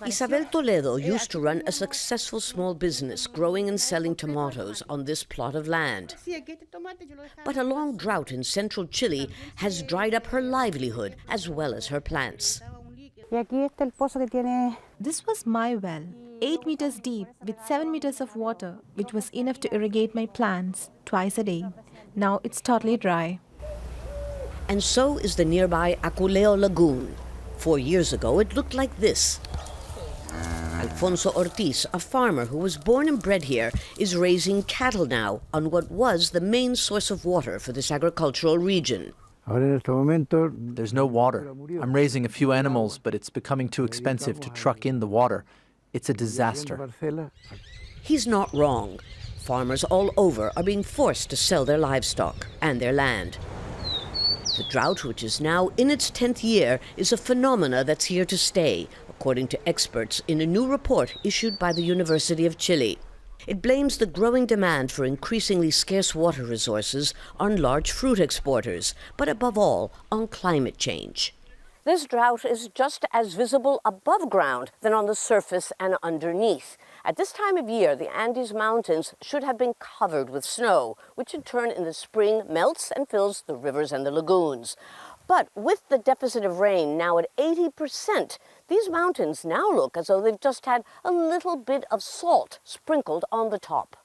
Isabel Toledo used to run a successful small business growing and selling tomatoes on this plot of land. But a long drought in central Chile has dried up her livelihood as well as her plants. This was my well, 8 meters deep with 7 meters of water, which was enough to irrigate my plants twice a day. Now it's totally dry. And so is the nearby Aculeo lagoon. 4 years ago, it looked like this. ALFONSO ORTIZ, a farmer who was born and bred here, is raising cattle now on what was the main source of water for this agricultural region. There's no water. I'm raising a few animals, but it's becoming too expensive to truck in the water. It's a disaster. He's not wrong. Farmers all over are being forced to sell their livestock and their land. The drought, which is now in its 10th year, is a phenomena that's here to stay, according to experts in a new report issued by the University of Chile. It blames the growing demand for increasingly scarce water resources on large fruit exporters, but above all, on climate change. This drought is just as visible above ground than on the surface and underneath. At this time of year, the Andes Mountains should have been covered with snow, which in turn in the spring melts and fills the rivers and the lagoons. But with the deficit of rain now at 80%, these mountains now look as though they've just had a little bit of salt sprinkled on the top.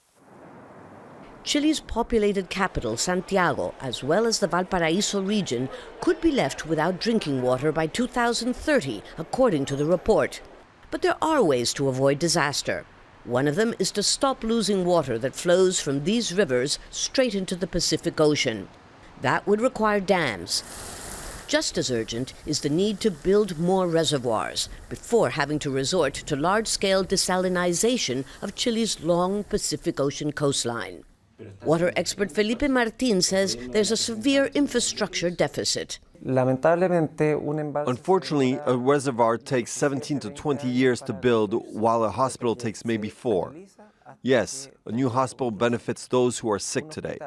Chile's populated capital, Santiago, as well as the Valparaiso region, could be left without drinking water by 2030, according to the report. But there are ways to avoid disaster. One of them is to stop losing water that flows from these rivers straight into the Pacific Ocean. That would require dams. Just as urgent is the need to build more reservoirs before having to resort to large-scale desalinization of Chile's long Pacific Ocean coastline. Water expert Felipe Martín says there's a severe infrastructure deficit. Unfortunately, a reservoir takes 17 to 20 years to build, while a hospital takes maybe 4. Yes, a new hospital benefits those who are sick today.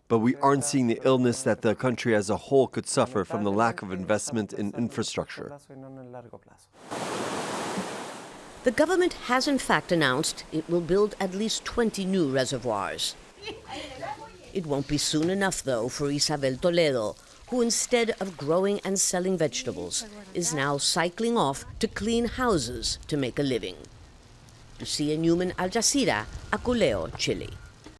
But we aren't seeing the illness that the country as a whole could suffer from the lack of investment in infrastructure. The government has in fact announced it will build at least 20 new reservoirs. It won't be soon enough, though, for Isabel Toledo, who instead of growing and selling vegetables, is now cycling off to clean houses to make a living. Lucia, Newman, Jazeera, Aculeo, Chile.